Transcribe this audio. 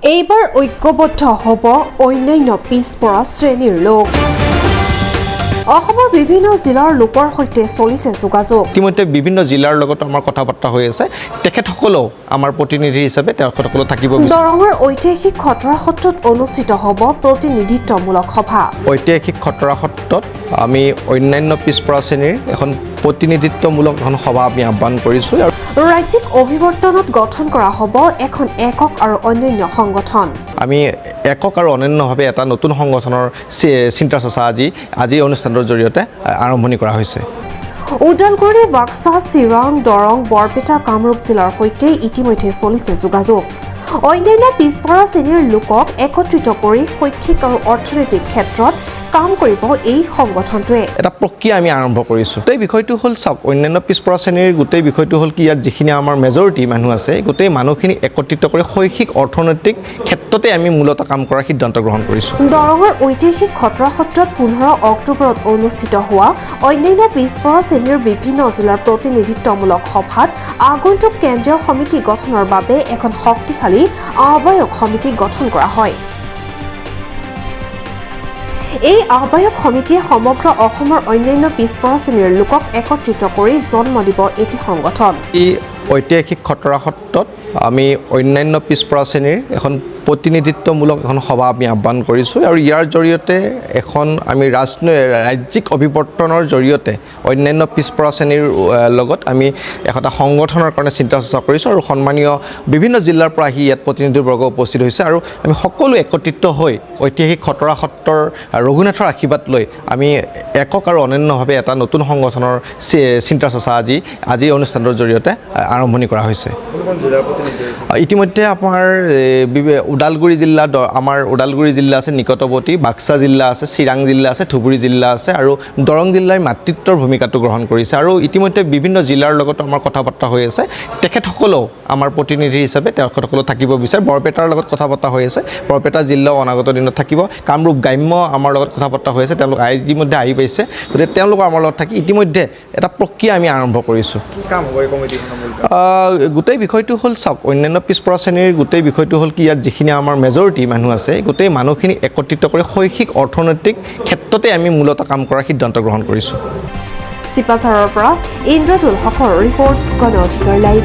এইবাৰ ঐক্যবদ্ধ হ'ব অন্যান্য পিছপৰা শ্ৰেণীৰ লোক অসমৰ বিভিন্ন জিলাৰ লোকৰ সৈতে চলিছে যোগাযোগ ইতিমধ্যে বিভিন্ন জিলাৰ লগত আমাৰ কথা বাৰ্তা হৈ আছে তেখেতসকলেও আমাৰ প্ৰতিনিধি হিচাপে তেখেতসকল থাকিব দৰঙৰ ঐতিহাসিক খটৰা সত্ৰত অনুষ্ঠিত হ'ব প্ৰতিনিধিত্বমূলক সভা ঐতিহাসিক খটৰা সত্ৰত আমি অন্যান্য পিছপৰা শ্ৰেণীৰ এখন প্ৰতিনিধিত্বমূলক এখন সভা আমি আহ্বান কৰিছোঁ আৰু ৰাজ্যিক অভিৱৰ্তনত গঠন কৰা হ'ব এখন একক আৰু অন্যান্য সংগঠন আমি একক আৰু অনন্যভাৱে এটা নতুন সংগঠনৰ চিন্তা চৰ্চা আজি অনুষ্ঠানৰ জৰিয়তে আৰম্ভণি কৰা হৈছে ওদালগুৰি বাক্সা চিৰাং দৰং বৰপেটা কামৰূপ জিলাৰ সৈতে ইতিমধ্যে চলিছে যোগাযোগ অন্যান্য পিছপৰা শ্ৰেণীৰ লোকক একত্ৰিত কৰি শৈক্ষিক আৰু অৰ্থনৈতিক ক্ষেত্ৰত কাম কৰিব এই সংগঠনটোৱে এটা প্ৰক্ৰিয়া আমি আৰম্ভ কৰিছোঁ এই বিষয়টো হ'ল চাওক অন্যান্য পিছপৰা শ্ৰেণীৰ গোটেই বিষয়টো হ'ল কি ইয়াত যিখিনি আমাৰ মেজৰিটি মানুহ আছে গোটেই মানুহখিনি একত্ৰিত কৰি শৈক্ষিক অৰ্থনৈতিক ক্ষেত্ৰতে আমি মূলতঃ কাম কৰাৰ সিদ্ধান্ত গ্ৰহণ কৰিছোঁ দৰঙৰ ঐতিহাসিক খটৰা সত্ৰত 15 অক্টোবৰত অনুষ্ঠিত হোৱা অন্যান্য পিছপৰা শ্ৰেণীৰ বিভিন্ন জিলাৰ প্ৰতিনিধিত্বমূলক সভাত আগন্তুক কেন্দ্ৰীয় সমিতি গঠনৰ বাবে এখন শক্তিশালী আহ্বায়ক সমিতি গঠন কৰা হয় এই আহ্বায়ক সমিতিয়ে সমগ্ৰ অসমৰ অন্যান্য পিছপৰা শ্ৰেণীৰ লোকক একত্ৰিত কৰি জন্ম দিব এটি সংগঠন এই ঐতিহাসিক খটৰা সত্ৰত আমি অন্যান্য পিছপৰা শ্ৰেণীৰ এখন প্ৰতিনিধিত্বমূলক এখন সভা আমি আহ্বান কৰিছোঁ আৰু ইয়াৰ জৰিয়তে এখন আমি ৰাজ্যিক অভিৱৰ্তনৰ জৰিয়তে অন্যান্য পিছপৰা শ্ৰেণীৰ লগত আমি এটা সংগঠনৰ কাৰণে চিন্তা চৰ্চা কৰিছোঁ আৰু সন্মানীয় বিভিন্ন জিলাৰ পৰা আহি ইয়াত প্ৰতিনিধিবৰ্গ উপস্থিত হৈছে আৰু আমি সকলো একত্ৰিত হৈ ঐতিহাসিক খটৰা সত্ৰৰ ৰঘুনাথৰ আশীৰ্বাদ লৈ আমি একক আৰু অনন্যভাৱে এটা নতুন সংগঠনৰ চিন্তা চৰ্চা আজি অনুষ্ঠানৰ জৰিয়তে আৰম্ভণি কৰা হৈছে ইতিমধ্যে আমাৰ ওদালগুৰি জিলা আমাৰ ওদালগুৰি জিলা আছে নিকটৱৰ্তী বাক্সা জিলা আছে চিৰাং জিলা আছে ধুবুৰী জিলা আছে আৰু দৰং জিলাৰ মাতৃত্বৰ ভূমিকাটো গ্ৰহণ কৰিছে আৰু ইতিমধ্যে বিভিন্ন জিলাৰ লগত আমাৰ কথা বাৰ্তা হৈ আছে তেখেতসকলেও আমাৰ প্ৰতিনিধি হিচাপে তেখেতসকল থাকিব বিচাৰে বৰপেটাৰ লগত কথা বাৰ্তা হৈ আছে বৰপেটা জিলাও অনাগত দিনত থাকিব কামৰূপ গ্ৰাম্য আমাৰ লগত কথা বাৰ্তা হৈ আছে তেওঁলোক ইতিমধ্যে আহি পাইছে গতিকে তেওঁলোকৰ আমাৰ লগত থাকি ইতিমধ্যে এটা প্ৰক্ৰিয়া আমি আৰম্ভ কৰিছোঁ গোটেই বিষয়টো হ'ল চাওক অন্যান্য পিছপৰা শ্ৰেণীৰ গোটেই বিষয়টো হ'ল কি ইয়াত যিখিনি আমাৰ মেজৰিটি মানুহ আছে গোটেই মানুহখিনি একত্ৰিত কৰি শৈক্ষিক অৰ্থনৈতিক ক্ষেত্ৰতে আমি মূলতঃ কাম কৰাৰ সিদ্ধান্ত গ্ৰহণ কৰিছোঁ চিপাঝাৰৰ পৰা ইন্দ্ৰতুল হকৰ ৰিপৰ্ট গণ অধিকাৰ লাইভ